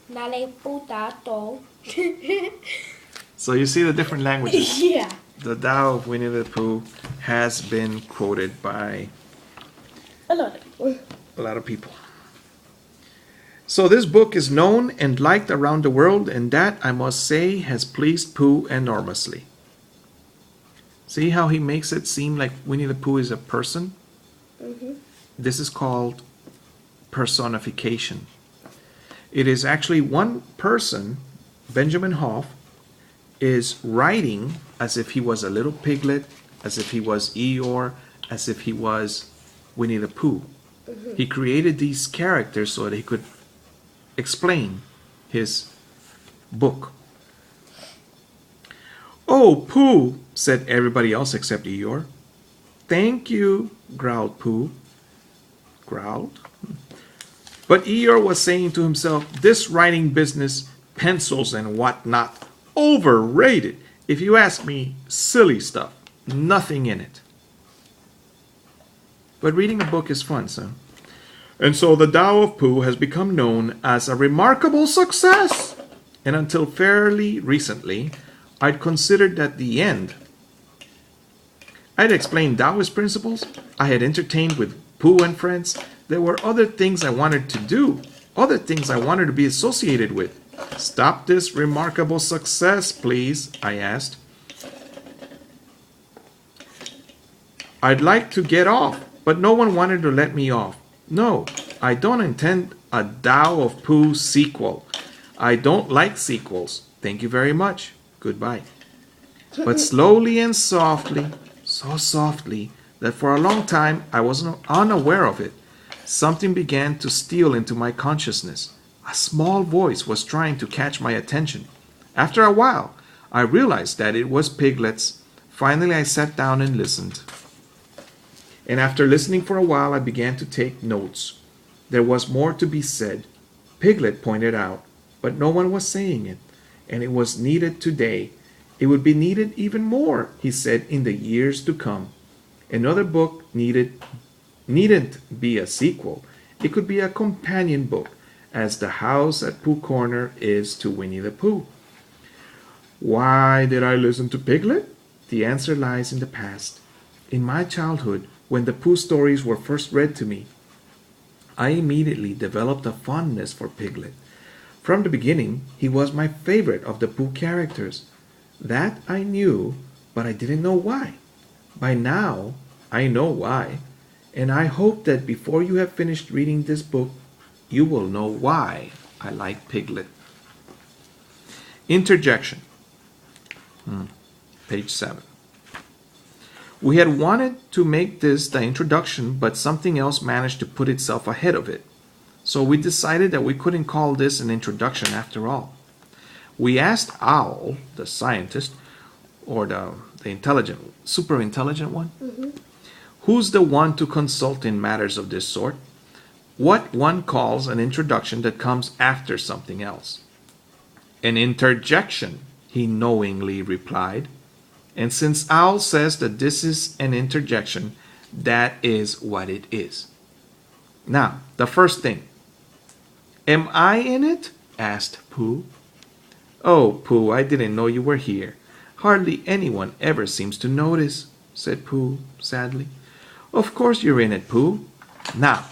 Nale potato. So you see the different languages. Yeah. The Tao of Winnie the Pooh has been quoted by A lot. a lot of people. So this book is known and liked around the world, and that, I must say, has pleased Pooh enormously. See how he makes it seem like Winnie the Pooh is a person? This is called personification. It is actually one person, Benjamin Hoff, is writing as if he was a little piglet, as if he was Eeyore, as if he was Winnie the Pooh. He created these characters so that he could explain his book. "Oh, Pooh," said everybody else except Eeyore. "Thank you," growled Pooh. Growled? But Eeyore was saying to himself, "This writing business, pencils and whatnot, overrated. If you ask me, silly stuff. Nothing in it." But reading a book is fun, son. And so the Tao of Pooh has become known as a remarkable success. And until fairly recently, I'd considered that the end. I'd explained Taoist principles. I had entertained with Pooh and friends. There were other things I wanted to do, other things I wanted to be associated with. "Stop this remarkable success, please," I asked. I'd like to get off, but no one wanted to let me off. "No, I don't intend a Tao of Pooh sequel. I don't like sequels. Thank you very much. Goodbye." But slowly and softly, so softly that for a long time I was unaware of it, something began to steal into my consciousness. A small voice was trying to catch my attention. After a while, I realized that it was Piglet's. Finally, I sat down and listened. And after listening for a while, I began to take notes. There was more to be said. Piglet pointed out, but no one was saying it, and it was needed today. It would be needed even more, he said, in the years to come. Another book needn't be a sequel. It could be a companion book, as the house at Pooh Corner is to Winnie the Pooh. Why did I listen to Piglet? The answer lies in the past. In my childhood, when the Pooh stories were first read to me, I immediately developed a fondness for Piglet. From the beginning, he was my favorite of the Pooh characters. That I knew, but I didn't know why. By now, I know why, and I hope that before you have finished reading this book, you will know why I like Piglet. Interjection. Page 7. We had wanted to make this the introduction, but something else managed to put itself ahead of it. So we decided that we couldn't call this an introduction after all. We asked Owl, the scientist, or the intelligent, super intelligent one, who's the one to consult in matters of this sort, what one calls an introduction that comes after something else. "An interjection," he knowingly replied. And since Owl says that this is an interjection, that is what it is. Now, the first thing. "Am I in it?" asked Pooh. "Oh, Pooh, I didn't know you were here. Hardly anyone ever seems to notice," said Pooh sadly. "Of course you're in it, Pooh. Now."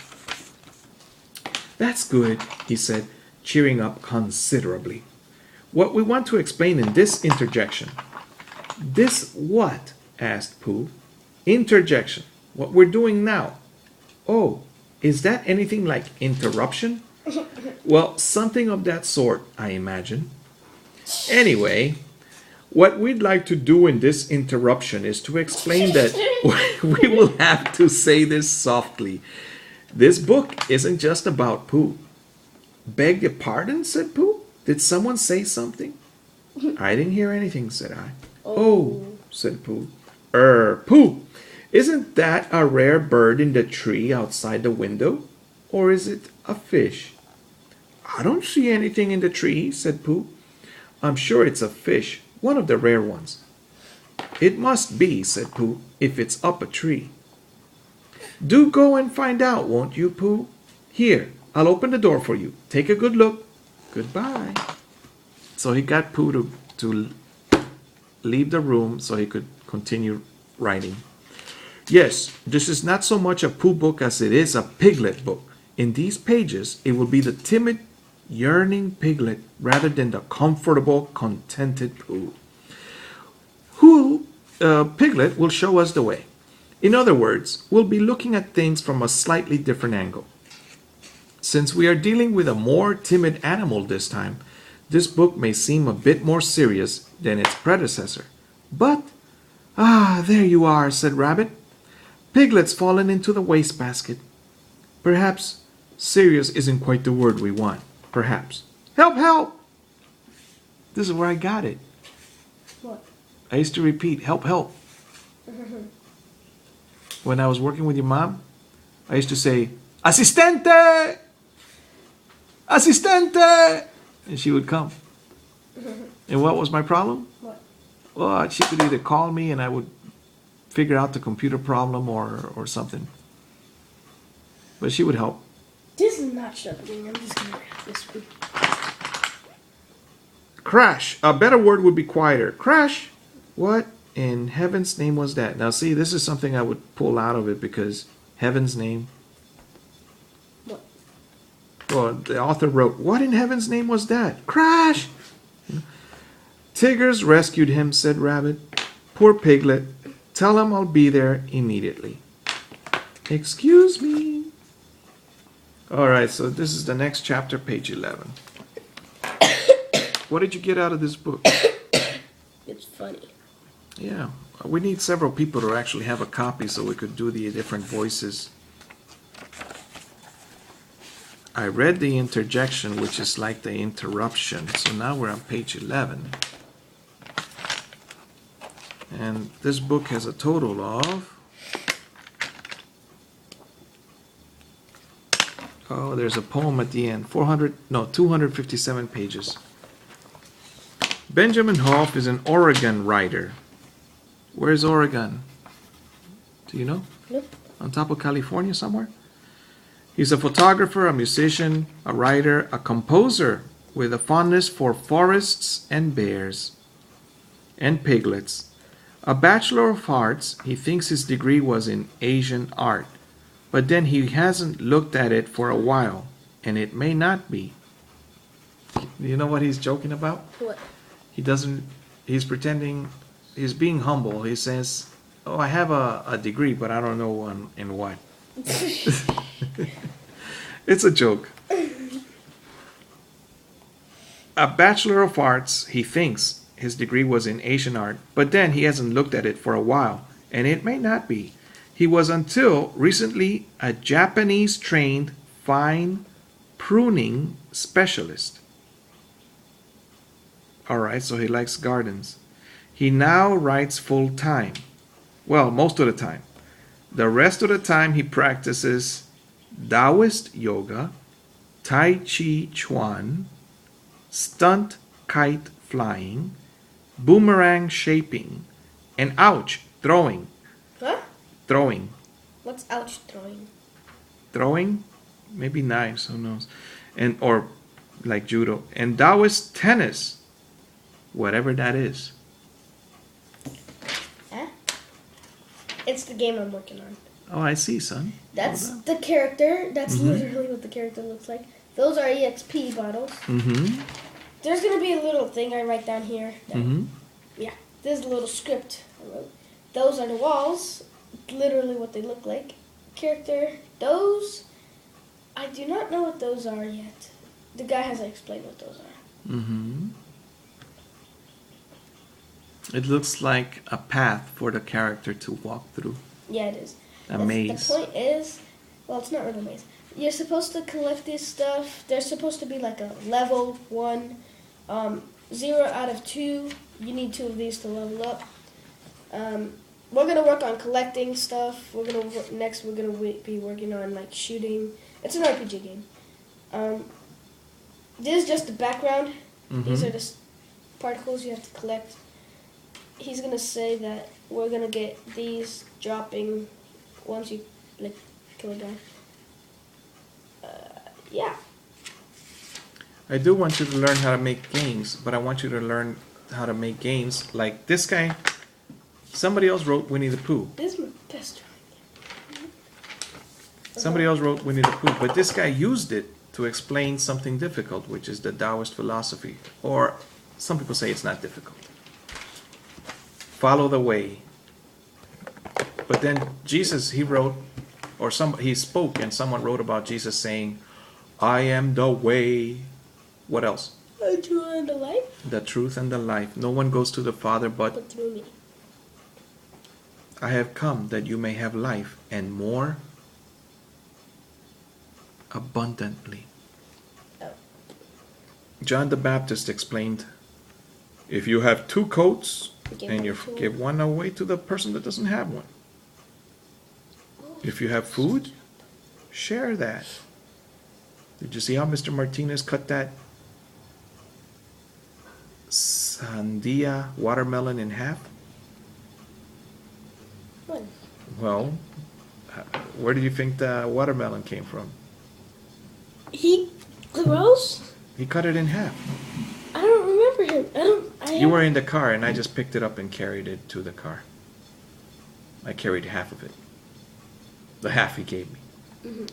"That's good," he said, cheering up considerably. "What we want to explain in this interjection." "This what?" asked Pooh. "Interjection. What we're doing now." "Oh, is that anything like interruption?" "Well, something of that sort, I imagine. Anyway, what we'd like to do in this interruption is to explain that we will have to say this softly. This book isn't just about Pooh." "Beg your pardon?" said Pooh. "Did someone say something?" "I didn't hear anything," said I. "Oh," said Pooh. Pooh, isn't that a rare bird in the tree outside the window? Or is it a fish?" "I don't see anything in the tree," said Pooh. "I'm sure it's a fish, one of the rare ones." "It must be," said Pooh, "if it's up a tree." "Do go and find out, won't you, Pooh? Here, I'll open the door for you. Take a good look. Goodbye. So he got Pooh to leave the room so he could continue writing. Yes, this is not so much a Pooh book as it is a Piglet book. In these pages, it will be the timid, yearning Piglet rather than the comfortable, contented Pooh. Piglet will show us the way. In other words, we'll be looking at things from a slightly different angle. Since we are dealing with a more timid animal this time, this book may seem a bit more serious than its predecessor. But, there you are, said Rabbit. Piglet's fallen into the wastebasket. Perhaps serious isn't quite the word we want. Perhaps. Help, help! This is where I got it. What? I used to repeat, help, help. When I was working with your mom, I used to say, Asistente! Asistente! And she would come. And what was my problem? What? Well, she could either call me and I would figure out the computer problem or something. But she would help. This is not sharpening. I'm just gonna grab this one. Crash. A better word would be quieter. Crash. What in heaven's name was that? Now see, this is something I would pull out of it because heaven's name. What? Well, the author wrote, what in heaven's name was that? Crash! Tiggers rescued him, said Rabbit. Poor Piglet. Tell him I'll be there immediately. Excuse me. All right, so this is the next chapter, page 11. What did you get out of this book? It's funny. Yeah, we need several people to actually have a copy so we could do the different voices. I read the interjection, which is like the interruption. So now we're on page 11. And this book has a total of... Oh, there's a poem at the end. 257 pages. Benjamin Hoff is an Oregon writer. Where's Oregon? Do you know? Nope. On top of California somewhere? He's a photographer, a musician, a writer, a composer with a fondness for forests and bears and piglets. A Bachelor of Arts, he thinks his degree was in Asian art, but then he hasn't looked at it for a while, and it may not be. Do you know what he's joking about? What? He's pretending, he's being humble. He says, oh, I have a degree, but I don't know in what. It's a joke. A Bachelor of Arts, he thinks his degree was in Asian art, but then he hasn't looked at it for a while, and it may not be. He was until recently a Japanese-trained fine pruning specialist. All right, so he likes gardens. He now writes full-time. Well, most of the time. The rest of the time he practices Taoist yoga, Tai Chi Chuan, stunt kite flying, boomerang shaping, and throwing. Huh? Throwing. What's ouch throwing? Throwing? Maybe knives, who knows? Or like judo. And Taoist tennis. Whatever that is. Huh? It's the game I'm working on. Oh, I see, son. That's the character. That's literally what the character looks like. Those are EXP bottles. Mm-hmm. There's going to be a little thing I write down here. Mm-hmm. Yeah, this is a little script I wrote. Those are the walls. Literally what they look like. Character. Those, I do not know what those are yet. The guy hasn't explained what those are. Mm-hmm. It looks like a path for the character to walk through. Yeah, it is. A maze. The point is, well, it's not really a maze. You're supposed to collect this stuff. There's supposed to be like a level 1, 0 out of 2. You need 2 of these to level up. We're gonna work on collecting stuff. We're gonna be working on like shooting. It's an RPG game. This is just the background. Mm-hmm. These are the particles you have to collect. He's gonna say that we're gonna get these dropping once you like kill a guy. Yeah. I do want you to learn how to make games, but I want you to learn how to make games like this guy. Somebody else wrote Winnie the Pooh. This is my best drawing. Somebody else wrote Winnie the Pooh, but this guy used it to explain something difficult, which is the Taoist philosophy. Or some people say it's not difficult. Follow the way. But then Jesus, he wrote, or he spoke, and someone wrote about Jesus saying, I am the way. What else? The truth and the life, The truth and the life. No one goes to the Father but through me. I have come that you may have life and more abundantly. Oh. John the Baptist explained, if you have two coats Give and one you to- give one away to the person that doesn't have one. If you have food, share that. Did you see how Mr. Martinez cut that sandia watermelon in half? One. Well, where do you think the watermelon came from? He gross? He cut it in half. I don't remember him. You were in the car and I just picked it up and carried it to the car. I carried half of it. The half he gave me. Mhm.